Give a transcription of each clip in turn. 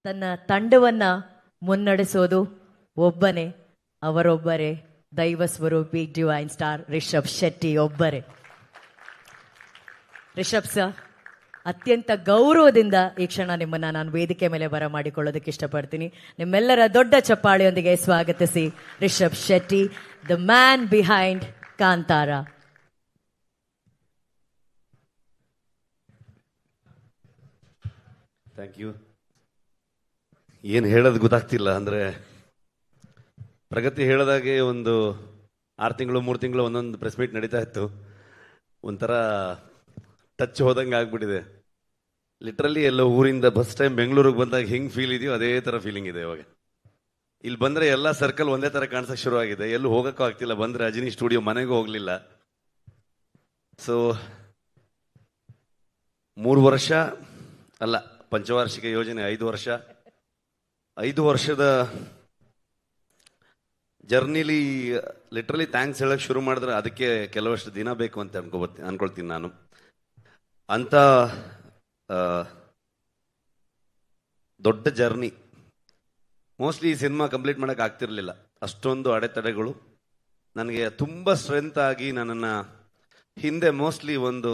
ತನ್ನ ತಂಡವನ್ನ ಮುನ್ನಡೆಸೋದು ಒಬ್ಬನೇ, ಅವರೊಬ್ಬರೇ ದೈವ ಸ್ವರೂಪಿ ಡಿವೈನ್ ಸ್ಟಾರ್ ರಿಷಬ್ ಶೆಟ್ಟಿ ಒಬ್ಬರೇ. ರಿಷಬ್ ಸರ್, ಅತ್ಯಂತ ಗೌರವದಿಂದ ಈ ಕ್ಷಣ ನಿಮ್ಮನ್ನ ನಾನು ವೇದಿಕೆ ಮೇಲೆ ಬರಮಾಡಿಕೊಳ್ಳೋದಕ್ಕೆ ಇಷ್ಟಪಡ್ತೀನಿ. ನಿಮ್ಮೆಲ್ಲರ ದೊಡ್ಡ ಚಪ್ಪಾಳೆಯೊಂದಿಗೆ ಸ್ವಾಗತಿಸಿ Rishab Shetty, the man behind Kantara. Thank you. ಏನು ಹೇಳೋದು ಗೊತ್ತಾಗ್ತಿಲ್ಲ. ಅಂದರೆ ಪ್ರಗತಿ ಹೇಳಿದಾಗೆ ಒಂದು 6 ತಿಂಗಳು 3 ತಿಂಗಳು ಒಂದೊಂದು ಪ್ರೆಸ್ ಮೀಟ್ ನಡೀತಾ ಇತ್ತು. ಒಂಥರ ಟಚ್ ಹೋದಂಗೆ ಆಗ್ಬಿಟ್ಟಿದೆ. ಲಿಟ್ರಲಿ ಎಲ್ಲೋ ಊರಿಂದ ಫಸ್ಟ್ ಟೈಮ್ ಬೆಂಗಳೂರಿಗೆ ಬಂದಾಗ ಹೆಂಗೆ ಫೀಲ್ ಇದೆಯೋ ಅದೇ ಥರ ಫೀಲಿಂಗ್ ಇದೆ ಇವಾಗ. ಇಲ್ಲಿ ಬಂದರೆ ಎಲ್ಲ ಸರ್ಕಲ್ ಒಂದೇ ಥರ ಕಾಣಿಸೋಕೆ ಶುರು ಆಗಿದೆ. ಎಲ್ಲೂ ಹೋಗೋಕ್ಕೂ ಆಗ್ತಿಲ್ಲ. ಬಂದರೆ ಅಜಿನಿ ಸ್ಟುಡಿಯೋ ಮನೆಗೂ ಹೋಗಲಿಲ್ಲ. ಸೊ 3 ವರ್ಷ ಅಲ್ಲ, ಪಂಚವಾರ್ಷಿಕ ಯೋಜನೆ 5 ವರ್ಷದ ಜರ್ನಿಲಿ ಲಿಟ್ರಲಿ ಥ್ಯಾಂಕ್ಸ್ ಹೇಳಕ್ಕೆ ಶುರು ಮಾಡಿದ್ರೆ ಅದಕ್ಕೆ ಕೆಲವಷ್ಟು ದಿನ ಬೇಕು ಅಂತ ಅನ್ಕೊಳ್ತೀನಿ ನಾನು. ಅಂತ ದೊಡ್ಡ ಜರ್ನಿ. ಮೋಸ್ಟ್ಲಿ ಈ ಸಿನಿಮಾ ಕಂಪ್ಲೀಟ್ ಮಾಡೋಕೆ ಆಗ್ತಿರ್ಲಿಲ್ಲ. ಅಷ್ಟೊಂದು ಅಡೆತಡೆಗಳು ನನಗೆ ತುಂಬ ಸ್ಟ್ರೆಂತ್ ಆಗಿ ನನ್ನನ್ನು ಹಿಂದೆ ಮೋಸ್ಟ್ಲಿ ಒಂದು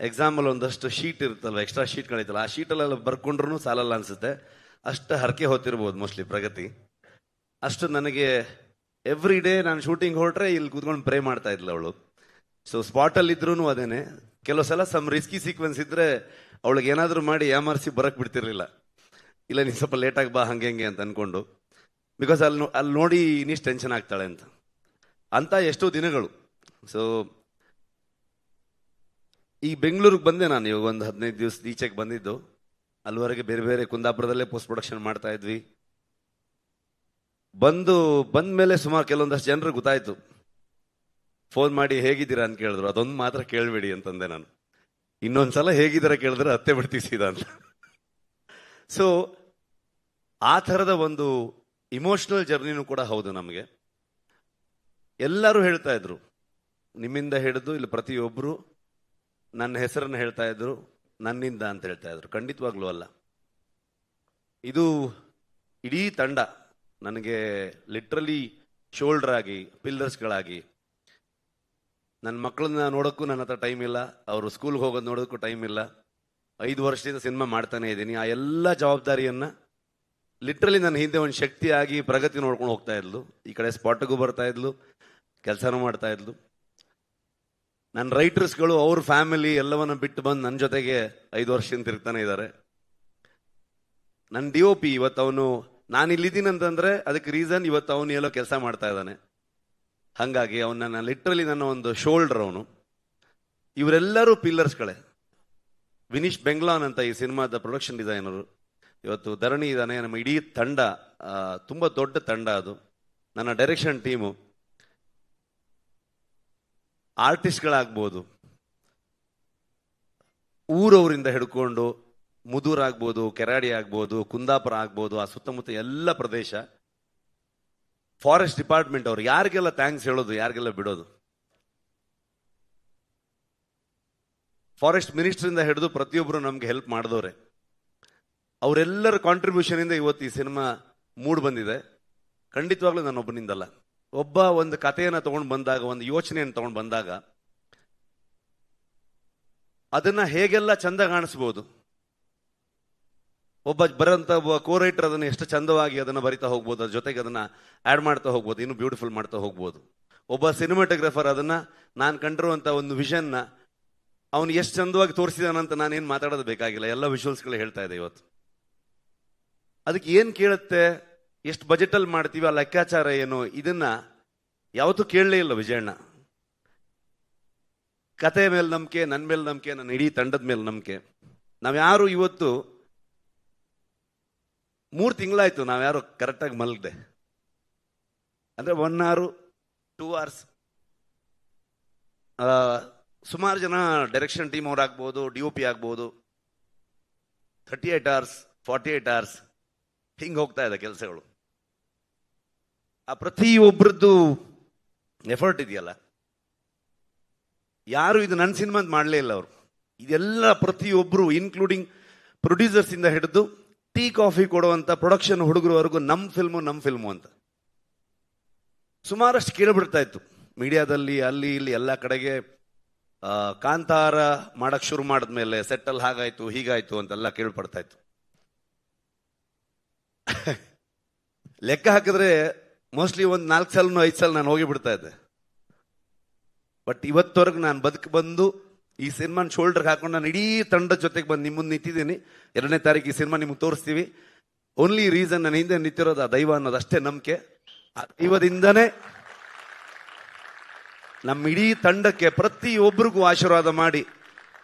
ಎಕ್ಸಾಂಪಲ್ ಒಂದಷ್ಟು ಶೀಟ್ ಇರುತ್ತಲ್ವ, ಎಕ್ಸ್ಟ್ರಾ ಶೀಟ್ಗಳಿತ್ತಲ್ಲ, ಆ ಶೀಟಲ್ಲೆಲ್ಲ ಬರ್ಕೊಂಡ್ರೂ ಸಾಲಲ್ಲ ಅನಿಸುತ್ತೆ. ಅಷ್ಟು ಹರಕೆ ಹೊತ್ತಿರ್ಬೋದು ಮೋಸ್ಟ್ಲಿ ಪ್ರಗತಿ. ಅಷ್ಟು ನನಗೆ ಎವ್ರಿ ಡೇ ನಾನು ಶೂಟಿಂಗ್ ಹೊರಟ್ರೆ ಇಲ್ಲಿ ಕೂತ್ಕೊಂಡು ಪ್ರೇ ಮಾಡ್ತಾ ಇದ್ಲು ಅವಳು. ಸೊ ಸ್ಪಾಟಲ್ಲಿ ಇದ್ರೂ ಅದೇನೆ. ಕೆಲವು ಸಲ ಸಮ್ ರಿಸ್ಕಿ ಸೀಕ್ವೆನ್ಸ್ ಇದ್ರೆ ಅವಳಿಗೆ ಏನಾದರೂ ಮಾಡಿ ಯಾಮಾರಿಸಿ ಬರಕ್ಕೆ ಬಿಡ್ತಿರ್ಲಿಲ್ಲ. ಇಲ್ಲ ನೀನು ಸ್ವಲ್ಪ ಲೇಟಾಗಿ ಬಾ ಹಂಗೆ ಹೆಂಗೆ ಅಂತ ಅನ್ಕೊಂಡು, ಬಿಕಾಸ್ ಅಲ್ಲಿ ನೋಡಿ ಇನ್ನಿಷ್ಟು ಟೆನ್ಷನ್ ಆಗ್ತಾಳೆ ಅಂತ ಎಷ್ಟೋ ದಿನಗಳು. ಸೊ ಈ ಬೆಂಗಳೂರಿಗೆ ಬಂದೆ ನಾನು ಇವಾಗ ಒಂದು 15 ದಿವಸ ಈಚೆಗೆ ಬಂದಿದ್ದು. ಅಲ್ಲಿವರೆಗೆ ಬೇರೆ ಬೇರೆ ಕುಂದಾಪುರದಲ್ಲೇ ಪೋಸ್ಟ್ ಪ್ರೊಡಕ್ಷನ್ ಮಾಡ್ತಾ ಇದ್ವಿ. ಬಂದ ಮೇಲೆ ಸುಮಾರು ಕೆಲವೊಂದಷ್ಟು ಜನರು ಗೊತ್ತಾಯ್ತು. ಫೋನ್ ಮಾಡಿ ಹೇಗಿದ್ದೀರಾ ಅಂತ ಕೇಳಿದ್ರು. ಅದೊಂದು ಮಾತ್ರ ಕೇಳಬೇಡಿ ಅಂತಂದೆ ನಾನು. ಇನ್ನೊಂದ್ಸಲ ಹೇಗಿದ್ದೀರಾ ಕೇಳಿದ್ರೆ ಹತ್ತೆ ಬಿಡ್ತೀವಿ ಸೀದಾ ಅಂತ. ಸೊ ಆ ಥರದ ಒಂದು ಇಮೋಷನಲ್ ಜರ್ನಿನೂ ಕೂಡ ಹೌದು ನಮಗೆ. ಎಲ್ಲರೂ ಹೇಳ್ತಾ ಇದ್ರು, ನಿಮ್ಮಿಂದ ಹಿಡಿದು ಇಲ್ಲಿ ಪ್ರತಿಯೊಬ್ಬರು ನನ್ನ ಹೆಸರನ್ನು ಹೇಳ್ತಾ ಇದ್ರು, ನನ್ನಿಂದ ಅಂತ ಹೇಳ್ತಾ ಇದ್ರು. ಖಂಡಿತವಾಗ್ಲೂ ಅಲ್ಲ. ಇದು ಇಡೀ ತಂಡ ನನಗೆ ಲಿಟ್ರಲಿ ಶೋಲ್ಡರ್ ಆಗಿ, ಪಿಲ್ಲರ್ಸ್ಗಳಾಗಿ. ನನ್ನ ಮಕ್ಕಳನ್ನ ನೋಡೋಕ್ಕೂ ನನ್ನ ಹತ್ರ ಟೈಮ್ ಇಲ್ಲ, ಅವರು ಸ್ಕೂಲ್ಗೆ ಹೋಗೋದು ನೋಡೋದಕ್ಕೂ ಟೈಮ್ ಇಲ್ಲ. 5 ವರ್ಷದಿಂದ ಸಿನಿಮಾ ಮಾಡ್ತಾನೆ ಇದ್ದೀನಿ. ಆ ಎಲ್ಲ ಜವಾಬ್ದಾರಿಯನ್ನು ಲಿಟ್ರಲಿ ನನ್ನ ಹಿಂದೆ ಒಂದು ಶಕ್ತಿಯಾಗಿ ಪ್ರಗತಿ ನೋಡ್ಕೊಂಡು ಹೋಗ್ತಾ ಇದ್ಲು. ಈ ಕಡೆ ಸ್ಪಾಟ್ಗೂ ಬರ್ತಾ ಇದ್ಲು, ಕೆಲಸನೂ ಮಾಡ್ತಾ ಇದ್ಲು. ನನ್ನ ರೈಟರ್ಸ್ಗಳು ಅವ್ರ ಫ್ಯಾಮಿಲಿ ಎಲ್ಲವನ್ನ ಬಿಟ್ಟು ಬಂದು ನನ್ನ ಜೊತೆಗೆ 5 ವರ್ಷದಿಂದ ತಿರುಗ್ತಾನೆ ಇದ್ದಾರೆ. ನನ್ನ DOP ಇವತ್ತು ಅವನು, ನಾನು ಇಲ್ಲಿದ್ದೀನಿ ಅಂತಂದ್ರೆ ಅದಕ್ಕೆ ರೀಸನ್ ಇವತ್ತು ಅವನು ಎಲ್ಲೋ ಕೆಲಸ ಮಾಡ್ತಾ ಇದ್ದಾನೆ. ಹಾಗಾಗಿ ಅವನ ಲಿಟ್ರಲಿ ನನ್ನ ಒಂದು ಶೋಲ್ಡರ್ ಅವನು. ಇವರೆಲ್ಲರೂ ಪಿಲ್ಲರ್ಸ್ಗಳೇ. ವಿನೀಶ್ ಬೆಂಗ್ಲಾನ್ ಅಂತ ಈ ಸಿನಿಮಾದ ಪ್ರೊಡಕ್ಷನ್ ಡಿಸೈನರು. ಇವತ್ತು ಧರಣಿ ಇದ್ದಾನೆ. ನಮ್ಮ ಇಡೀ ತಂಡ ತುಂಬ ದೊಡ್ಡ ತಂಡ ಅದು. ನನ್ನ ಡೈರೆಕ್ಷನ್ ಟೀಮು, ಆರ್ಟಿಸ್ಟ್ಗಳಾಗ್ಬೋದು, ಊರವರಿಂದ ಹಿಡ್ಕೊಂಡು ಮುದೂರ್ ಆಗ್ಬೋದು, ಕೆರಾಡಿ ಆಗ್ಬೋದು, ಕುಂದಾಪುರ ಆಗ್ಬೋದು, ಆ ಸುತ್ತಮುತ್ತ ಎಲ್ಲ ಪ್ರದೇಶ, ಫಾರೆಸ್ಟ್ ಡಿಪಾರ್ಟ್ಮೆಂಟ್ ಅವರು, ಯಾರಿಗೆಲ್ಲ ಥ್ಯಾಂಕ್ಸ್ ಹೇಳೋದು, ಯಾರಿಗೆಲ್ಲ ಬಿಡೋದು. ಫಾರೆಸ್ಟ್ ಮಿನಿಸ್ಟ್ರಿಂದ ಹಿಡಿದು ಪ್ರತಿಯೊಬ್ಬರು ನಮ್ಗೆ ಹೆಲ್ಪ್ ಮಾಡಿದವ್ರೆ. ಅವರೆಲ್ಲರ ಕಾಂಟ್ರಿಬ್ಯೂಷನ್ ಇಂದ ಇವತ್ತು ಈ ಸಿನಿಮಾ ಮೂಡ್ ಬಂದಿದೆ. ಖಂಡಿತವಾಗ್ಲೂ ನಾನೊಬ್ಬನಿಂದಲ್ಲ. ಒಬ್ಬ ಒಂದು ಕಥೆಯನ್ನು ತಗೊಂಡು ಬಂದಾಗ, ಒಂದು ಯೋಚನೆಯನ್ನು ತಗೊಂಡು ಬಂದಾಗ ಅದನ್ನ ಹೇಗೆಲ್ಲ ಚಂದ ಕಾಣಿಸ್ಬೋದು. ಒಬ್ಬ ಕೋ ರೈಟರ್ ಅದನ್ನು ಎಷ್ಟು ಚಂದವಾಗಿ ಅದನ್ನು ಬರಿತಾ ಹೋಗ್ಬೋದು, ಅದ್ರ ಜೊತೆಗೆ ಅದನ್ನ ಆಡ್ ಮಾಡ್ತಾ ಹೋಗ್ಬೋದು, ಇನ್ನೂ ಬ್ಯೂಟಿಫುಲ್ ಮಾಡ್ತಾ ಹೋಗ್ಬೋದು. ಒಬ್ಬ ಸಿನಿಮಾಟೋಗ್ರಫರ್ ಅದನ್ನ ನಾನು ಕಂಡಿರುವಂತ ಒಂದು ವಿಷನ್ನ ಅವನು ಎಷ್ಟು ಚಂದವಾಗಿ ತೋರಿಸಿದಾನಂತ ನಾನೇನು ಮಾತಾಡೋದು ಬೇಕಾಗಿಲ್ಲ. ಎಲ್ಲ ವಿಜುವಲ್ಸ್ಗಳು ಹೇಳ್ತಾ ಇದೆ ಇವತ್ತು. ಅದಕ್ಕೆ ಏನು ಕೇಳುತ್ತೆ, ಎಷ್ಟು ಬಜೆಟಲ್ಲಿ ಮಾಡ್ತೀವಿ, ಆ ಲೆಕ್ಕಾಚಾರ ಏನು, ಇದನ್ನ ಯಾವತ್ತೂ ಕೇಳಲೇ ಇಲ್ಲ ವಿಜಯಣ್ಣ. ಕತೆ ಮೇಲೆ ನಂಬಿಕೆ, ನನ್ನ ಮೇಲೆ ನಂಬಿಕೆ, ನನ್ನ ಇಡೀ ತಂಡದ ಮೇಲೆ ನಂಬಿಕೆ. ನಾವ್ಯಾರು ಇವತ್ತು 3 ತಿಂಗಳಾಯ್ತು ನಾವ್ಯಾರು ಕರೆಕ್ಟಾಗಿ ಮಲಗದೆ. ಅಂದರೆ 1 hour 2 hours. ಸುಮಾರು ಜನ ಡೈರೆಕ್ಷನ್ ಟೀಮ್ ಅವ್ರು ಆಗ್ಬೋದು, DOP ಆಗ್ಬೋದು, 38 hours 48 hours ಹಿಂಗೆ ಹೋಗ್ತಾ ಇದೆ ಕೆಲಸಗಳು. ಆ ಪ್ರತಿಯೊಬ್ಬರದ್ದು ಎಫರ್ಟ್ ಇದೆಯಲ್ಲ, ಯಾರು ಇದು ನನ್ನ ಸಿನಿಮಾ ಮಾಡಲೇ ಇಲ್ಲ ಅವರು. ಇದೆಲ್ಲ ಪ್ರತಿಯೊಬ್ಬರು ಇನ್ಕ್ಲೂಡಿಂಗ್ ಪ್ರೊಡ್ಯೂಸರ್ಸ್ ಇಂದ ಹಿಡಿದು ಟೀ ಕಾಫಿ ಕೊಡುವಂತ ಪ್ರೊಡಕ್ಷನ್ ಹುಡುಗರವರೆಗೂ ನಮ್ಮ ಫಿಲ್ಮು ಅಂತ ಸುಮಾರಷ್ಟು ಕೇಳಿಬಿಡ್ತಾ ಇತ್ತು ಮೀಡಿಯಾದಲ್ಲಿ, ಅಲ್ಲಿ ಇಲ್ಲಿ ಎಲ್ಲ ಕಡೆಗೆ. ಕಾಂತಾರ ಮಾಡಕ್ ಶುರು ಮಾಡಿದ್ಮೇಲೆ ಸೆಟ್ಟಲ್ ಹಾಗಾಯ್ತು ಹೀಗಾಯ್ತು ಅಂತೆಲ್ಲ ಕೇಳ್ಪಡ್ತಾ ಇತ್ತು. ಲೆಕ್ಕ ಹಾಕಿದ್ರೆ ಮೋಸ್ಟ್ಲಿ ಒಂದು 4 ಸಲನೋ 5 ಸಲ ನಾನು ಹೋಗಿ ಬಿಡ್ತಾ ಇದ್ದೆ. ಬಟ್ ಇವತ್ತವರೆಗೂ ನಾನು ಬಂದು ಈ ಸಿನಿಮಾನ ಶೋಲ್ಡರ್ಗೆ ಹಾಕೊಂಡು ನಾನು ಇಡೀ ತಂಡದ ಜೊತೆಗೆ ಬಂದು ನಿಮ್ಮ ಮುಂದೆ ನಿಂತಿದ್ದೀನಿ. 2ನೇ ತಾರೀಕು ಈ ಸಿನಿಮಾ ನಿಮ್ಗೆ ತೋರಿಸ್ತೀವಿ. ಓನ್ಲಿ ರೀಸನ್ ನನ್ನ ಹಿಂದೆ ನಿಂತಿರೋದು ಆ ದೈವ ಅನ್ನೋದು ಅಷ್ಟೇ ನಂಬಿಕೆ. ಆ ದೈವದಿಂದನೇ ನಮ್ಮ ಇಡೀ ತಂಡಕ್ಕೆ ಪ್ರತಿಯೊಬ್ಬರಿಗೂ ಆಶೀರ್ವಾದ ಮಾಡಿ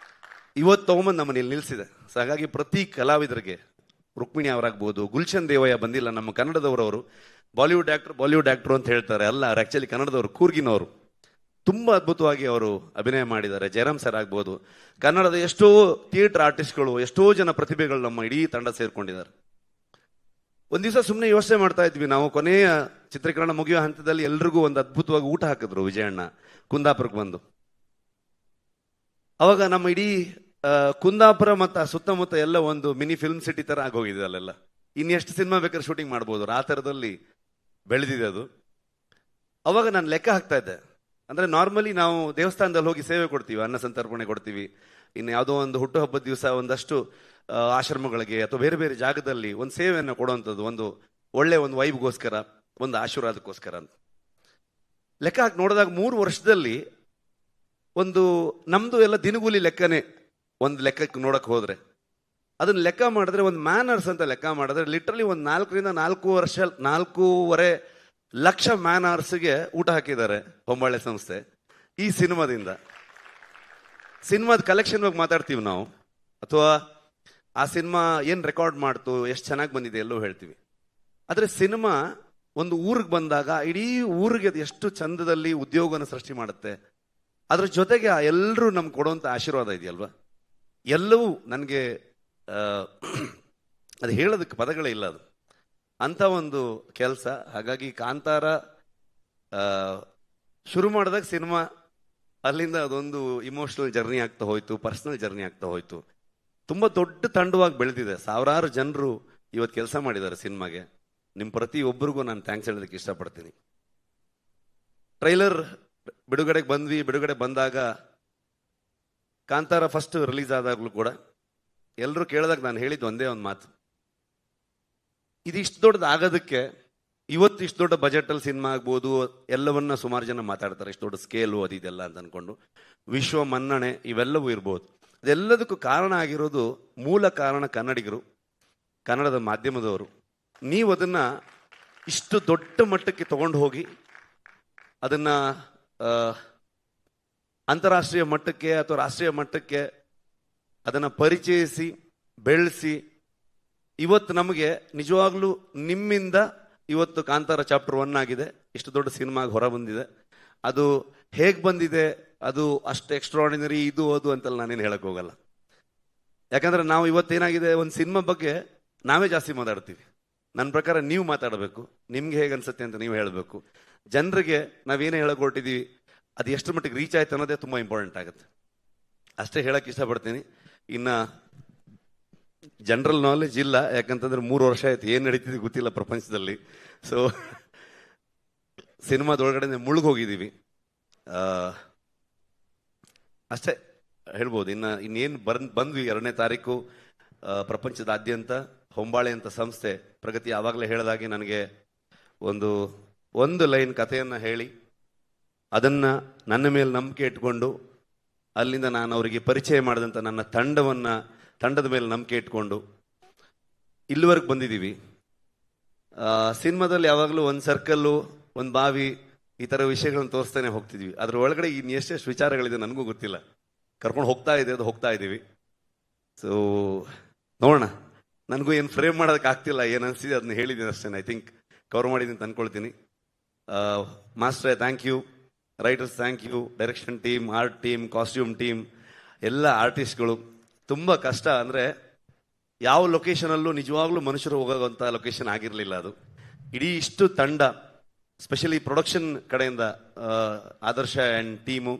ಇವತ್ತು ತಗೊಂಬಂದು ನಮ್ಮನ್ನ ಇಲ್ಲಿ ನಿಲ್ಸಿದೆ. ಸೊ ಹಾಗಾಗಿ ಪ್ರತಿ ಕಲಾವಿದರಿಗೆ, ರುಕ್ಮಿಣಿ ಅವರಾಗ್ಬೋದು, ಗುಲ್ಶನ್ ದೇವಯ್ಯ ಬಂದಿಲ್ಲ, ನಮ್ಮ ಕನ್ನಡದವರವರು, ಬಾಲಿವುಡ್ ಆಕ್ಟರ್ ಅಂತ ಹೇಳ್ತಾರೆ, ಅಲ್ಲ ಅವ್ರು ಆಕ್ಚುಲಿ ಕನ್ನಡದವರು, ಕೂರ್ಗಿನವರು. ತುಂಬಾ ಅದ್ಭುತವಾಗಿ ಅವರು ಅಭಿನಯ ಮಾಡಿದ್ದಾರೆ. ಜಯರಾಮ್ ಸರ್ ಆಗ್ಬೋದು, ಕನ್ನಡದ ಎಷ್ಟೋ ಥಿಯೇಟರ್ ಆರ್ಟಿಸ್ಟ್ಗಳು, ಎಷ್ಟೋ ಜನ ಪ್ರತಿಭೆಗಳು ನಮ್ಮ ಇಡೀ ತಂಡ ಸೇರ್ಕೊಂಡಿದ್ದಾರೆ. ಒಂದ್ ದಿವಸ ಸುಮ್ಮನೆ ಯೋಚನೆ ಮಾಡ್ತಾ ಇದ್ವಿ ನಾವು, ಕೊನೆಯ ಚಿತ್ರೀಕರಣ ಮುಗಿಯೋ ಹಂತದಲ್ಲಿ ಎಲ್ರಿಗೂ ಒಂದು ಅದ್ಭುತವಾಗಿ ಊಟ ಹಾಕಿದ್ರು ವಿಜಯಣ್ಣ ಕುಂದಾಪುರಕ್ಕೆ ಬಂದು. ಅವಾಗ ನಮ್ಮ ಇಡೀ ಕುಂದಾಪುರ ಮತ್ತು ಆ ಸುತ್ತಮುತ್ತ ಎಲ್ಲ ಒಂದು ಮಿನಿ ಫಿಲ್ಮ್ ಸಿಟಿ ತರ ಆಗೋಗಿದೆ. ಅಲ್ಲೆಲ್ಲ ಇನ್ನೆಷ್ಟು ಸಿನಿಮಾ ಬೇಕಾದ್ರೆ ಶೂಟಿಂಗ್ ಮಾಡ್ಬೋದು, ಆ ಥರದಲ್ಲಿ ಬೆಳೆದಿದೆ ಅದು. ಅವಾಗ ನಾನು ಲೆಕ್ಕ ಹಾಕ್ತಾ ಇದ್ದೆ, ಅಂದ್ರೆ ನಾರ್ಮಲಿ ನಾವು ದೇವಸ್ಥಾನದಲ್ಲಿ ಹೋಗಿ ಸೇವೆ ಕೊಡ್ತೀವಿ, ಅನ್ನ ಸಂತರ್ಪಣೆ ಕೊಡ್ತೀವಿ, ಇನ್ನು ಯಾವುದೋ ಒಂದು ಹುಟ್ಟುಹಬ್ಬದ ದಿವಸ ಒಂದಷ್ಟು ಆಶ್ರಮಗಳಿಗೆ ಅಥವಾ ಬೇರೆ ಬೇರೆ ಜಾಗದಲ್ಲಿ ಒಂದು ಸೇವೆಯನ್ನು ಕೊಡುವಂಥದ್ದು, ಒಂದು ಒಳ್ಳೆ ಒಂದು ವೈಬ್ಗೋಸ್ಕರ, ಒಂದು ಆಶೀರ್ವಾದಕ್ಕೋಸ್ಕರ ಅಂತ ಲೆಕ್ಕ ಹಾಕಿ ನೋಡಿದಾಗ 3 ವರ್ಷದಲ್ಲಿ ಒಂದು ನಮ್ದು ಎಲ್ಲ ದಿನಗೂಲಿ ಲೆಕ್ಕನೇ. ಒಂದು ಲೆಕ್ಕಕ್ಕೆ ನೋಡಕ್ ಹೋದ್ರೆ ಅದನ್ನ ಲೆಕ್ಕ ಮಾಡಿದ್ರೆ, ಒಂದು ಮ್ಯಾನರ್ಸ್ ಅಂತ ಲೆಕ್ಕ ಮಾಡಿದ್ರೆ ಲಿಟ್ರಲಿ ಒಂದು 4ರಿಂದ 4.5 ಲಕ್ಷ ಮ್ಯಾನರ್ಸ್ಗೆ ಊಟ ಹಾಕಿದ್ದಾರೆ ಹೊಂಬಾಳೆ ಸಂಸ್ಥೆ ಈ ಸಿನಿಮಾದಿಂದ. ಸಿನಿಮಾದ ಕಲೆಕ್ಷನ್ ಬಗ್ಗೆ ಮಾತಾಡ್ತೀವಿ ನಾವು, ಅಥವಾ ಆ ಸಿನಿಮಾ ಏನ್ ರೆಕಾರ್ಡ್ ಮಾಡ್ತು, ಎಷ್ಟು ಚೆನ್ನಾಗಿ ಬಂದಿದೆ ಎಲ್ಲೋ ಹೇಳ್ತೀವಿ. ಆದ್ರೆ ಸಿನಿಮಾ ಒಂದು ಊರಿಗೆ ಬಂದಾಗ ಇಡೀ ಊರಿಗೆ ಅದು ಎಷ್ಟು ಚಂದದಲ್ಲಿ ಉದ್ಯೋಗನ ಸೃಷ್ಟಿ ಮಾಡುತ್ತೆ. ಅದ್ರ ಜೊತೆಗೆ ಎಲ್ಲರೂ ನಮ್ಗೆ ಕೊಡುವಂತ ಆಶೀರ್ವಾದ ಇದೆಯಲ್ವಾ, ಎಲ್ಲವೂ ನನಗೆ ಅದು ಹೇಳೋದಕ್ಕೆ ಪದಗಳೇ ಇಲ್ಲ. ಅದು ಅಂತ ಒಂದು ಕೆಲಸ. ಹಾಗಾಗಿ ಕಾಂತಾರ ಶುರು ಮಾಡಿದಾಗ ಸಿನಿಮಾ ಅಲ್ಲಿಂದ ಅದೊಂದು ಇಮೋಷನಲ್ ಜರ್ನಿ ಆಗ್ತಾ ಹೋಯ್ತು, ಪರ್ಸನಲ್ ಜರ್ನಿ ಆಗ್ತಾ ಹೋಯ್ತು. ತುಂಬಾ ದೊಡ್ಡ ತಂಡವಾಗಿ ಬೆಳೆದಿದೆ. 1000 ಜನರು ಇವತ್ತು ಕೆಲಸ ಮಾಡಿದ್ದಾರೆ ಸಿನಿಮಾಗೆ. ನಿಮ್ಮ ಪ್ರತಿಯೊಬ್ಬರಿಗೂ ನಾನು ಥ್ಯಾಂಕ್ಸ್ ಹೇಳೋದಕ್ಕೆ ಇಷ್ಟಪಡ್ತೀನಿ. ಟ್ರೈಲರ್ ಬಿಡುಗಡೆ ಬಂದಾಗ, ಕಾಂತಾರ ಫಸ್ಟ್ ರಿಲೀಸ್ ಆದಾಗಲೂ ಕೂಡ ಎಲ್ಲರೂ ಕೇಳಿದಾಗ ನಾನು ಹೇಳಿದ್ದು ಒಂದೇ ಒಂದು ಮಾತು, ಇದು ಇಷ್ಟು ದೊಡ್ಡದು ಆಗೋದಕ್ಕೆ, ಇವತ್ತು ಇಷ್ಟು ದೊಡ್ಡ ಬಜೆಟ್ ಅಲ್ಲಿ ಸಿನಿಮಾ ಆಗ್ಬೋದು, ಎಲ್ಲವನ್ನ ಸುಮಾರು ಜನ ಮಾತಾಡ್ತಾರೆ, ಇಷ್ಟು ದೊಡ್ಡ ಸ್ಕೇಲು ಅದು ಇದೆಲ್ಲ ಅಂತ ಅನ್ಕೊಂಡು, ವಿಶ್ವ ಮನ್ನಣೆ ಇವೆಲ್ಲವೂ ಇರ್ಬೋದು. ಅದೆಲ್ಲದಕ್ಕೂ ಕಾರಣ ಆಗಿರೋದು, ಮೂಲ ಕಾರಣ ಕನ್ನಡಿಗರು, ಕನ್ನಡದ ಮಾಧ್ಯಮದವರು. ನೀವು ಅದನ್ನ ಇಷ್ಟು ದೊಡ್ಡ ಮಟ್ಟಕ್ಕೆ ತಗೊಂಡು ಹೋಗಿ ಅದನ್ನ ಅಂತಾರಾಷ್ಟ್ರೀಯ ಮಟ್ಟಕ್ಕೆ ಅಥವಾ ರಾಷ್ಟ್ರೀಯ ಮಟ್ಟಕ್ಕೆ ಅದನ್ನ ಪರಿಚಯಿಸಿ ಬೆಳೆಸಿ, ಇವತ್ತು ನಮಗೆ ನಿಜವಾಗ್ಲೂ ನಿಮ್ಮಿಂದ ಇವತ್ತು ಕಾಂತಾರ ಚಾಪ್ಟರ್ 1 ಆಗಿದೆ, ಇಷ್ಟು ದೊಡ್ಡ ಸಿನಿಮಾಗೆ ಹೊರ ಬಂದಿದೆ. ಅದು ಹೇಗೆ ಬಂದಿದೆ, ಅದು ಅಷ್ಟು ಎಕ್ಸ್ಟ್ರಾರ್ಡಿನರಿ ಇದು ಅದು ಅಂತೆಲ್ಲ ನಾನೇನು ಹೇಳಕ್ ಹೋಗಲ್ಲ. ಯಾಕಂದ್ರೆ ನಾವು ಇವತ್ತೇನಾಗಿದೆ, ಒಂದು ಸಿನಿಮಾ ಬಗ್ಗೆ ನಾವೇ ಜಾಸ್ತಿ ಮಾತಾಡ್ತೀವಿ. ನನ್ನ ಪ್ರಕಾರ ನೀವು ಮಾತಾಡಬೇಕು, ನಿಮ್ಗೆ ಹೇಗೆ ಅನ್ಸುತ್ತೆ ಅಂತ ನೀವು ಹೇಳಬೇಕು. ಜನರಿಗೆ ನಾವೇನೇ ಹೇಳಕ್ ಹೊರಟಿದೀವಿ ಅದು ಎಷ್ಟು ಮಟ್ಟಿಗೆ ರೀಚ್ ಆಯ್ತು ಅನ್ನೋದೇ ತುಂಬಾ ಇಂಪಾರ್ಟೆಂಟ್ ಆಗುತ್ತೆ. ಅಷ್ಟೇ ಹೇಳಕ್ ಇಷ್ಟಪಡ್ತೀನಿ. ಇನ್ನ ಜನರಲ್ ನಾಲೆಜ್ ಇಲ್ಲ, ಯಾಕಂತಂದ್ರೆ 3 ವರ್ಷ ಆಯ್ತು, ಏನ್ ನಡೀತಿದೆ ಗೊತ್ತಿಲ್ಲ ಪ್ರಪಂಚದಲ್ಲಿ. ಸೊ ಸಿನಿಮಾದೊಳಗಡೆ ಮುಳುಗೋಗಿದ್ದೀವಿ, ಅಷ್ಟೇ ಹೇಳ್ಬೋದು. ಇನ್ನೇನು ಬಂದ್ವಿ 2ನೇ ತಾರೀಕು ಪ್ರಪಂಚದಾದ್ಯಂತ ಹೊಂಬಾಳೆ ಅಂತ ಸಂಸ್ಥೆ ಪ್ರಗತಿ ಆವಾಗಲೇ ಹೇಳಿದಾಗೆ ನನಗೆ ಒಂದು ಲೈನ್ ಕಥೆಯನ್ನ ಹೇಳಿ ಅದನ್ನ ನನ್ನ ಮೇಲೆ ನಂಬಿಕೆ ಇಟ್ಕೊಂಡು, ಅಲ್ಲಿಂದ ನಾನು ಅವರಿಗೆ ಪರಿಚಯ ಮಾಡಿದಂಥ ನನ್ನ ತಂಡದ ಮೇಲೆ ನಂಬಿಕೆ ಇಟ್ಕೊಂಡು ಇಲ್ಲಿವರೆಗೆ ಬಂದಿದ್ದೀವಿ. ಸಿನಿಮಾದಲ್ಲಿ ಯಾವಾಗಲೂ ಒಂದು ಸರ್ಕಲ್ಲು, ಒಂದು ಬಾವಿ, ಈ ಥರ ವಿಷಯಗಳನ್ನು ತೋರಿಸ್ತಾನೆ ಹೋಗ್ತಿದ್ವಿ. ಅದ್ರ ಒಳಗಡೆ ಇನ್ನು ಎಷ್ಟೆಷ್ಟು ವಿಚಾರಗಳಿದೆ ನನಗೂ ಗೊತ್ತಿಲ್ಲ. ಕರ್ಕೊಂಡು ಹೋಗ್ತಾ ಇದ್ದೀವಿ. ಸೊ ನೋಡೋಣ. ನನಗೂ ಏನು ಫ್ರೇಮ್ ಮಾಡೋದಕ್ಕೆ ಆಗ್ತಿಲ್ಲ, ಏನು ಅನಿಸಿದೆ ಅದನ್ನ ಹೇಳಿದ್ದೀನಿ ಅಷ್ಟೇ. ಐ ಥಿಂಕ್ ಕವರ್ ಮಾಡಿದ್ದೀನಿ ಅಂತ ಅನ್ಕೊಳ್ತೀನಿ. ಮಾಸ್ಟ್ರೇ thank you, writers thank you, direction team, art team, costume team, ಎಲ್ಲ ಆರ್ಟಿಸ್ಟ್ಗಳು. ತುಂಬ ಕಷ್ಟ. ಅಂದರೆ ಯಾವ ಲೊಕೇಶನಲ್ಲೂ ನಿಜವಾಗ್ಲೂ ಮನುಷ್ಯರು ಹೋಗೋಂಥ ಲೊಕೇಶನ್ ಆಗಿರಲಿಲ್ಲ ಅದು. ಇಡೀ ಇಷ್ಟು ತಂಡ, ಸ್ಪೆಷಲಿ ಪ್ರೊಡಕ್ಷನ್ ಕಡೆಯಿಂದ ಆದರ್ಶ ಆ್ಯಂಡ್ ಟೀಮು,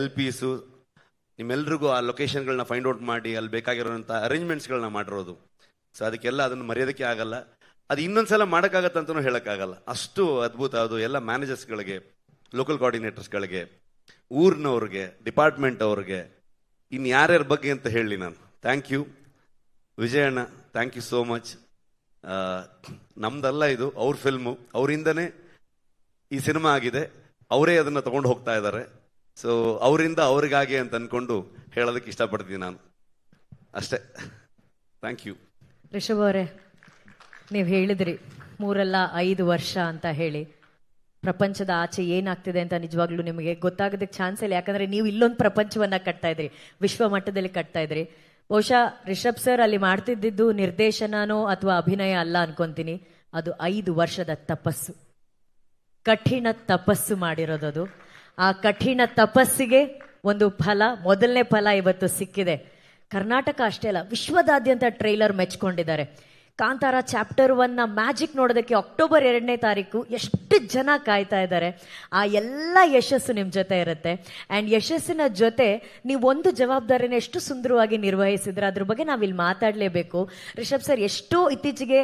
LPಸು, ನಿಮ್ಮೆಲ್ರಿಗೂ ಆ ಲೊಕೇಶನ್ಗಳನ್ನ ಫೈಂಡ್ ಔಟ್ ಮಾಡಿ ಅಲ್ಲಿ ಬೇಕಾಗಿರೋಂಥ ಅರೇಂಜ್ಮೆಂಟ್ಸ್ಗಳನ್ನ ಮಾಡಿರೋದು ಸೊ ಅದಕ್ಕೆಲ್ಲ ಅದನ್ನು ಮರೆಯೋದಕ್ಕೆ ಆಗಲ್ಲ. ಅದು ಇನ್ನೊಂದ್ಸಲ ಮಾಡೋಕ್ಕಾಗತ್ತಂತನೂ ಹೇಳೋಕ್ಕಾಗಲ್ಲ, ಅಷ್ಟು ಅದ್ಭುತ ಅದು. ಎಲ್ಲ ಮ್ಯಾನೇಜರ್ಸ್ಗಳಿಗೆ, ಲೋಕಲ್ ಕೋಆರ್ಡಿನೇಟರ್ಸ್ಗಳಿಗೆ, ಊರಿನವ್ರಿಗೆ, ಡಿಪಾರ್ಟ್ಮೆಂಟ್ ಅವ್ರಿಗೆ, ಇನ್ನು ಯಾರ್ಯಾರ ಬಗ್ಗೆ ಅಂತ ಹೇಳಿ ನಾನು. ಥ್ಯಾಂಕ್ ಯು ವಿಜಯಣ್ಣ, ಥ್ಯಾಂಕ್ ಯು ಸೋ ಮಚ್. ನಮ್ದಲ್ಲ ಇದು, ಅವ್ರ ಫಿಲ್ಮು, ಅವರಿಂದನೇ ಈ ಸಿನಿಮಾ ಆಗಿದೆ, ಅವರೇ ಅದನ್ನು ತಗೊಂಡು ಹೋಗ್ತಾ ಇದ್ದಾರೆ. ಸೊ ಅವರಿಂದ ಅವ್ರಿಗಾಗೆ ಅಂತ ಅನ್ಕೊಂಡು ಹೇಳೋದಕ್ಕೆ ಇಷ್ಟಪಡ್ತೀನಿ ನಾನು, ಅಷ್ಟೇ. Thank you. ರಿಷಬ್ ಅವರೇ, ನೀವು ಹೇಳಿದ್ರಿ 3-5 ವರ್ಷ ಅಂತ ಹೇಳಿ. ಪ್ರಪಂಚದ ಆಚೆ ಏನಾಗ್ತಿದೆ ಅಂತ ನಿಜವಾಗ್ಲೂ ನಿಮಗೆ ಗೊತ್ತಾಗೋದಕ್ಕೆ ಚಾನ್ಸ್ ಇಲ್ಲ, ಯಾಕಂದ್ರೆ ನೀವು ಇಲ್ಲೊಂದು ಪ್ರಪಂಚವನ್ನ ಕಟ್ತಾ ಇದ್ರಿ, ವಿಶ್ವ ಮಟ್ಟದಲ್ಲಿ ಕಟ್ತಾ ಇದ್ರಿ. ಬಹುಶಃ ರಿಷಬ್ ಸರ್ ಅಲ್ಲಿ ಮಾಡ್ತಿದ್ದಿದ್ದು ನಿರ್ದೇಶನನೋ ಅಥವಾ ಅಭಿನಯ ಅಲ್ಲ ಅನ್ಕೊಂತೀನಿ, ಅದು 5 ವರ್ಷದ ತಪಸ್ಸು, ಕಠಿಣ ತಪಸ್ಸು ಮಾಡಿರೋದದು. ಆ ಕಠಿಣ ತಪಸ್ಸಿಗೆ ಒಂದು ಫಲ, ಮೊದಲನೇ ಫಲ ಇವತ್ತು ಸಿಕ್ಕಿದೆ. ಕರ್ನಾಟಕ ಅಷ್ಟೇ ಅಲ್ಲ, ವಿಶ್ವದಾದ್ಯಂತ ಟ್ರೈಲರ್ ಮೆಚ್ಕೊಂಡಿದ್ದಾರೆ. ಕಾಂತಾರ ಚಾಪ್ಟರ್ 1 ಮ್ಯಾಜಿಕ್ ನೋಡೋದಕ್ಕೆ ಅಕ್ಟೋಬರ್ 2ನೇ ತಾರೀಕು ಎಷ್ಟು ಜನ ಕಾಯ್ತಾ ಇದ್ದಾರೆ. ಆ ಎಲ್ಲ ಯಶಸ್ಸು ನಿಮ್ಮ ಜೊತೆ ಇರುತ್ತೆ. ಆ್ಯಂಡ್ ಯಶಸ್ಸಿನ ಜೊತೆ ನೀವು ಒಂದು ಜವಾಬ್ದಾರಿನ ಎಷ್ಟು ಸುಂದರವಾಗಿ ನಿರ್ವಹಿಸಿದ್ರೆ ಅದ್ರ ಬಗ್ಗೆ ನಾವಿಲ್ಲಿ ಮಾತಾಡಲೇಬೇಕು. ರಿಷಬ್ ಸರ್, ಎಷ್ಟೋ ಇತ್ತೀಚೆಗೆ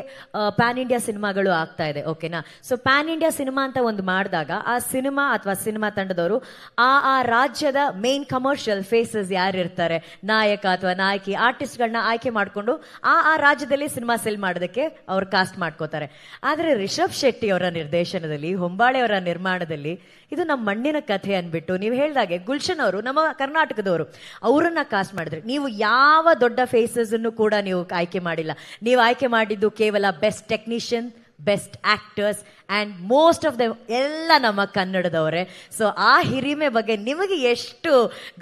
ಪ್ಯಾನ್ ಇಂಡಿಯಾ ಸಿನಿಮಾಗಳು ಆಗ್ತಾ ಇದೆ, ಓಕೆನಾ? ಸೊ ಪ್ಯಾನ್ ಇಂಡಿಯಾ ಸಿನಿಮಾ ಅಂತ ಒಂದು ಮಾಡಿದಾಗ ಆ ಸಿನಿಮಾ ಅಥವಾ ಸಿನಿಮಾ ತಂಡದವರು ಆ ರಾಜ್ಯದ ಮೇನ್ ಕಮರ್ಷಿಯಲ್ ಫೇಸಸ್ ಯಾರಿರ್ತಾರೆ, ನಾಯಕ ಅಥವಾ ನಾಯಕಿ, ಆರ್ಟಿಸ್ಟ್ಗಳನ್ನ ಆಯ್ಕೆ ಮಾಡಿಕೊಂಡು ಆ ರಾಜ್ಯದಲ್ಲಿ ಸಿನಿಮಾ ಸೆಲ್ ಮಾಡೋದಕ್ಕೆ ಅವ್ರು ಕಾಸ್ಟ್ ಮಾಡ್ಕೋತಾರೆ. ಆದ್ರೆ ರಿಷಬ್ ಶೆಟ್ಟಿ ಅವರ ನಿರ್ದೇಶನದಲ್ಲಿ, ಹೊಂಬಾಳೆ ಅವರ ನಿರ್ಮಾಣದಲ್ಲಿ ಇದು ನಮ್ಮ ಮಣ್ಣಿನ ಕಥೆ ಅನ್ಬಿಟ್ಟು ನೀವು ಹೇಳ್ದಾಗೆ ಗುಲ್ಶನ್ ಅವರು ನಮ್ಮ ಕರ್ನಾಟಕದವರು, ಅವರನ್ನ ಕಾಸ್ಟ್ ಮಾಡಿದ್ರೆ. ನೀವು ಯಾವ ದೊಡ್ಡ ಫೇಸಸ್ ಅನ್ನು ಕೂಡ ನೀವು ಆಯ್ಕೆ ಮಾಡಿಲ್ಲ, ನೀವು ಆಯ್ಕೆ ಮಾಡಿದ್ದು ಕೇವಲ best technician, best actors and most of the ಎಲ್ಲ ನಮ್ಮ ಕನ್ನಡದವರೇ. ಸೊ ಆ ಹಿರಿಮೆ ಬಗ್ಗೆ ನಿಮಗೆ ಎಷ್ಟು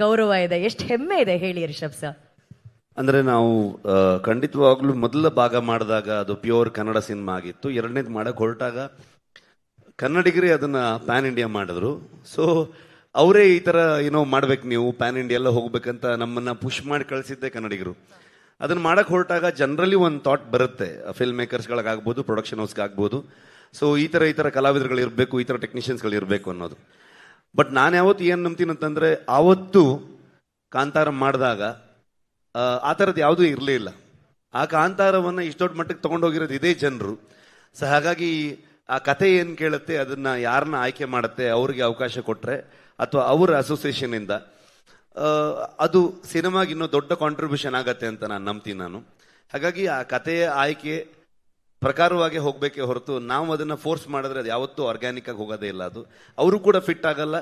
ಗೌರವ ಇದೆ, ಎಷ್ಟು ಹೆಮ್ಮೆ ಇದೆ ಹೇಳಿ ರಿಷಬ್ ಸರ್. ಅಂದರೆ ನಾವು ಖಂಡಿತವಾಗ್ಲೂ ಮೊದಲ ಭಾಗ ಮಾಡಿದಾಗ ಅದು ಪ್ಯೂರ್ ಕನ್ನಡ ಸಿನಿಮಾ ಆಗಿತ್ತು. ಎರಡನೇದು ಮಾಡಕ್ಕೆ ಹೊರಟಾಗ ಕನ್ನಡಿಗರೇ ಅದನ್ನು ಪ್ಯಾನ್ ಇಂಡಿಯಾ ಮಾಡಿದ್ರು. ಸೊ ಅವರೇ ಈ ಥರ ಏನೋ ಮಾಡ್ಬೇಕು, ನೀವು ಪ್ಯಾನ್ ಇಂಡಿಯಾ ಎಲ್ಲ ಹೋಗ್ಬೇಕಂತ ನಮ್ಮನ್ನು ಪುಷ್ ಮಾಡಿ ಕಳಿಸಿದ್ದೆ ಕನ್ನಡಿಗರು. ಅದನ್ನು ಮಾಡಕ್ಕೆ ಹೊರಟಾಗ ಜನರಲಿ ಒಂದು ಥಾಟ್ ಬರುತ್ತೆ, ಫಿಲ್ಮ್ ಮೇಕರ್ಸ್ಗಳಿಗಾಗ್ಬೋದು, ಪ್ರೊಡಕ್ಷನ್ ಹೌಸ್ಗಾಗ್ಬೋದು. ಸೊ ಈ ಥರ ಕಲಾವಿದರುಗಳು ಇರಬೇಕು, ಈ ಥರ ಟೆಕ್ನಿಷಿಯನ್ಸ್ಗಳು ಇರಬೇಕು ಅನ್ನೋದು. ಬಟ್ ನಾನು ಯಾವತ್ತು ಏನು ನಂಬ್ತೀನಿ ಅಂತಂದರೆ, ಆವತ್ತು ಕಾಂತಾರ ಮಾಡಿದಾಗ ಆ ಥರದ್ದು ಯಾವುದೂ ಇರಲೇ ಇಲ್ಲ. ಆ ಕಾಂತಾರವನ್ನು ಇಷ್ಟು ದೊಡ್ಡ ಮಟ್ಟಕ್ಕೆ ತೊಗೊಂಡೋಗಿರೋದು ಇದೇ ಜನರು. ಸೊ ಹಾಗಾಗಿ ಆ ಕತೆ ಏನು ಕೇಳುತ್ತೆ, ಅದನ್ನು ಯಾರನ್ನ ಆಯ್ಕೆ ಮಾಡುತ್ತೆ, ಅವ್ರಿಗೆ ಅವಕಾಶ ಕೊಟ್ಟರೆ ಅಥವಾ ಅವರ ಅಸೋಸಿಯೇಷನಿಂದ ಅದು ಸಿನಿಮಾಗೆ ಇನ್ನೂ ದೊಡ್ಡ ಕಾಂಟ್ರಿಬ್ಯೂಷನ್ ಆಗತ್ತೆ ಅಂತ ನಾನು ನಂಬ್ತೀನಿ ನಾನು. ಹಾಗಾಗಿ ಆ ಕಥೆಯ ಆಯ್ಕೆ ಪ್ರಕಾರವಾಗಿ ಹೋಗಬೇಕೇ ಹೊರತು ನಾವು ಅದನ್ನು ಫೋರ್ಸ್ ಮಾಡಿದ್ರೆ ಅದು ಯಾವತ್ತೂ ಆರ್ಗ್ಯಾನಿಕ್ ಆಗಿ ಹೋಗೋದೇ ಇಲ್ಲ. ಅದು ಅವರು ಕೂಡ ಫಿಟ್ ಆಗಲ್ಲ,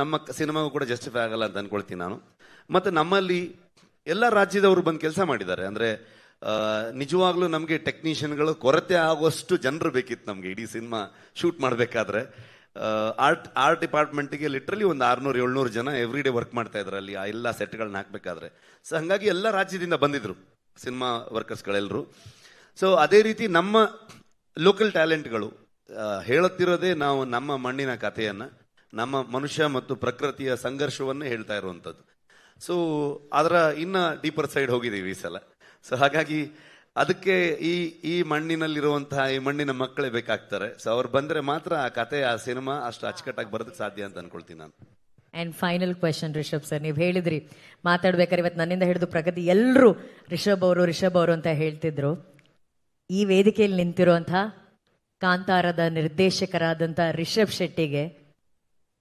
ನಮ್ಮ ಸಿನಿಮಾಗೂ ಕೂಡ ಜಸ್ಟಿಫೈ ಆಗಲ್ಲ ಅಂತ ಅನ್ಕೊಳ್ತೀನಿ ನಾನು. ಮತ್ತು ನಮ್ಮಲ್ಲಿ ಎಲ್ಲ ರಾಜ್ಯದವರು ಬಂದು ಕೆಲಸ ಮಾಡಿದ್ದಾರೆ. ಅಂದರೆ ನಿಜವಾಗ್ಲೂ ನಮಗೆ ಟೆಕ್ನಿಷಿಯನ್ಗಳು ಕೊರತೆ ಆಗುವಷ್ಟು ಜನರು ಬೇಕಿತ್ತು ನಮಗೆ ಇಡೀ ಸಿನಿಮಾ ಶೂಟ್ ಮಾಡಬೇಕಾದ್ರೆ. ಆರ್ಟ್ ಡಿಪಾರ್ಟ್ಮೆಂಟಿಗೆ ಲಿಟ್ರಲಿ ಒಂದು 600-700 ಜನ ಎವ್ರಿ ಡೇ ವರ್ಕ್ ಮಾಡ್ತಾ ಇದ್ರು ಅಲ್ಲಿ ಆ ಎಲ್ಲ ಸೆಟ್ಗಳನ್ನ ಹಾಕಬೇಕಾದ್ರೆ. ಸೊ ಹಾಗಾಗಿ ಎಲ್ಲ ರಾಜ್ಯದಿಂದ ಬಂದಿದ್ರು ಸಿನಿಮಾ ವರ್ಕರ್ಸ್ಗಳೆಲ್ಲರೂ. ಸೊ ಅದೇ ರೀತಿ ನಮ್ಮ ಲೋಕಲ್ ಟ್ಯಾಲೆಂಟ್ಗಳು ಹೇಳುತ್ತಿರೋದೇ ನಾವು ನಮ್ಮ ಮಣ್ಣಿನ ಕಥೆಯನ್ನು, ನಮ್ಮ ಮನುಷ್ಯ ಮತ್ತು ಪ್ರಕೃತಿಯ ಸಂಘರ್ಷವನ್ನೇ ಹೇಳ್ತಾ ಇರುವಂಥದ್ದು. ಸೊ ಅದರ ಇನ್ನ ಡೀಪರ್ ಸೈಡ್ ಹೋಗಿದ್ದೀವಿ ಈ ಸಲ. ಸೊ ಹಾಗಾಗಿ ಅದಕ್ಕೆ ಈ ಮಣ್ಣಿನಲ್ಲಿರುವಂತಹ ಈ ಮಣ್ಣಿನ ಮಕ್ಕಳೇ ಬೇಕಾಗ್ತಾರೆ. ಸೊ ಅವ್ರು ಬಂದ್ರೆ ಮಾತ್ರ ಆ ಕತೆ, ಆ ಸಿನಿಮಾ ಅಷ್ಟು ಅಚ್ಚುಕಟ್ಟಾಗಿ ಬರೋದಕ್ಕೆ ಸಾಧ್ಯ ಅಂತ ಅನ್ಕೊಳ್ತೀನಿ ನಾನು. And final question Rishab sir, ನೀವು ಹೇಳಿದ್ರಿ ಮಾತಾಡ್ಬೇಕಾದ್ರೆ ಇವತ್ತು ನನ್ನಿಂದ ಹಿಡಿದು ಪ್ರಗತಿ ಎಲ್ಲರೂ ರಿಷಬ್ ಅವರು ಅಂತ ಹೇಳ್ತಿದ್ರು. ಈ ವೇದಿಕೆಯಲ್ಲಿ ನಿಂತಿರುವಂತಹ ಕಾಂತಾರದ ನಿರ್ದೇಶಕರಾದಂಥ ರಿಷಬ್ ಶೆಟ್ಟಿಗೆ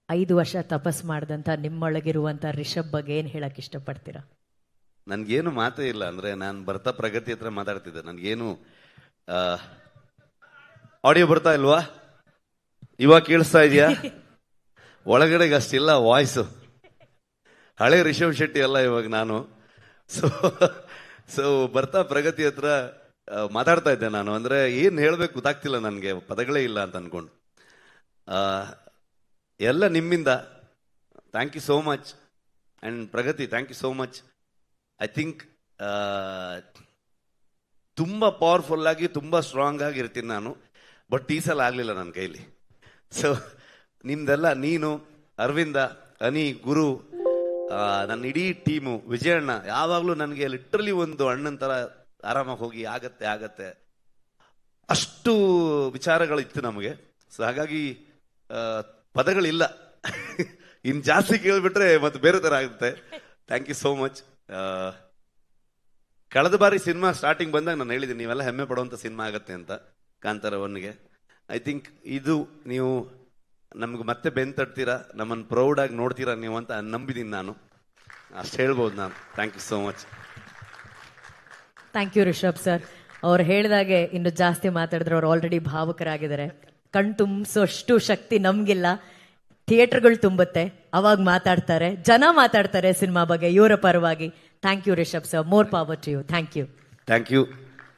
5 ವರ್ಷ ತಪಸ್ ಮಾಡಿದಂಥ ನಿಮ್ಮೊಳಗಿರುವಂಥ ರಿಷಬ್ ಬಗ್ಗೆ ಏನು ಹೇಳಕ್ ಇಷ್ಟಪಡ್ತೀರಾ? ನನ್ಗೇನು ಮಾತೇ ಇಲ್ಲ. ಅಂದ್ರೆ ನಾನು ಬರ್ತಾ ಪ್ರಗತಿ ಹತ್ರ ಮಾತಾಡ್ತಿದ್ದೆ, ನನ್ಗೇನು ಆಡಿಯೋ ಬರ್ತಾ ಇಲ್ವಾ? ಇವಾಗ ಕೇಳಿಸ್ತಾ ಇದೆಯಾ? ಒಳಗಡೆಗೆ ಅಷ್ಟಿಲ್ಲ ವಾಯ್ಸು, ಹಳೆ ರಿಷಬ್ ಶೆಟ್ಟಿ ಅಲ್ಲ ಇವಾಗ ನಾನು. ಸೊ ಬರ್ತಾ ಪ್ರಗತಿ ಹತ್ರ ಮಾತಾಡ್ತಾ ಇದ್ದೆ ನಾನು. ಅಂದ್ರೆ ಏನ್ ಹೇಳ್ಬೇಕು ಗೊತ್ತಾಗ್ತಿಲ್ಲ ನನಗೆ, ಪದಗಳೇ ಇಲ್ಲ ಅಂತ ಅನ್ಕೊಂಡು. ಎಲ್ಲ ನಿಮ್ಮಿಂದ. Thank you so much. And Pragathi, thank you so much. I think ತುಂಬ ಪವರ್ಫುಲ್ ಆಗಿ ತುಂಬ ಸ್ಟ್ರಾಂಗ್ ಆಗಿ ಇರ್ತೀನಿ ನಾನು, ಬಟ್ ಈ ಸಲ ಆಗಲಿಲ್ಲ ನನ್ನ ಕೈಲಿ. ಸೊ ನಿಮ್ದೆಲ್ಲ, ನೀನು, ಅರವಿಂದ, ಅನಿ, ಗುರು, ನನ್ನ ಇಡೀ ಟೀಮು, ವಿಜಯಣ್ಣ ಯಾವಾಗಲೂ ನನಗೆ ಲಿಟ್ರಲಿ ಒಂದು ಅಣ್ಣನ ಥರ ಆರಾಮಾಗಿ ಹೋಗಿ ಆಗತ್ತೆ ಅಷ್ಟು ವಿಚಾರಗಳಿತ್ತು ನಮಗೆ. ಸೊ ಹಾಗಾಗಿ ಪದಗಳಿಲ್ಲ. ಇನ್ನು ಜಾಸ್ತಿ ಕೇಳಿಬಿಟ್ರೆ ಮತ್ತೆ ಬೇರೆ ಥರ ಆಗುತ್ತೆ. Thank you so much. ಕಳೆದ ಬಾರಿ ಸಿನಿಮಾ ಸ್ಟಾರ್ಟಿಂಗ್ ಬಂದಾಗ ನಾನು ಹೇಳಿದ್ದೀನಿ ನೀವೆಲ್ಲ ಹೆಮ್ಮೆ ಪಡುವಂಥ ಸಿನಿಮಾ ಆಗತ್ತೆ ಅಂತ, ಕಾಂತಾರ 1ಗೆ. ಐ ಥಿಂಕ್ ಇದು ನೀವು ನಮ್ಗೆ ಮತ್ತೆ ಬೆನ್ ತಡ್ತೀರಾ, ನಮ್ಮನ್ನು ಪ್ರೌಡಾಗಿ ನೋಡ್ತೀರಾ ನೀವು ಅಂತ ನಂಬಿದ್ದೀನಿ ನಾನು. ಅಷ್ಟು ಹೇಳ್ಬೋದು ನಾನು. Thank you so much. Thank you Rishab sir. ಅವ್ರು ಹೇಳಿದಾಗೆ ಇನ್ನು ಜಾಸ್ತಿ ಮಾತಾಡಿದ್ರೆ ಅವ್ರು ಆಲ್ರೆಡಿ ಭಾವುಕರಾಗಿದ್ದಾರೆ. ಕಣ್ ತುಂಬಿಸೋಷ್ಟು ಶಕ್ತಿ ನಮ್ಗಿಲ್ಲ. ಥಿಯೇಟರ್ಗಳು ತುಂಬುತ್ತೆ, ಅವಾಗ ಮಾತಾಡ್ತಾರೆ, ಜನ ಮಾತಾಡ್ತಾರೆ ಸಿನಿಮಾ ಬಗ್ಗೆ ಇವರ ಪರವಾಗಿ. Thank you Rishab sir. More power to you. Thank you. Thank you.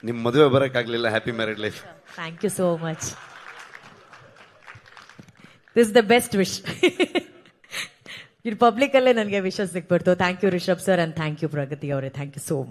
ನಿಮ್ಮ ಮದುವೆ ಬರೋಕ್ಕಾಗಲಿಲ್ಲ. Happy married life. Thank you so much. This the best wish. ಇದು ಪಬ್ಲಿಕ್ ಅಲ್ಲೇ ನನಗೆ ವಿಶಸ್ ಸಿಕ್ಬಿಡ್ತು. Thank you Rishab sir and thank you Pragati ಅವರೇ. ಥ್ಯಾಂಕ್ ಯು ಸೋ ಮಚ್.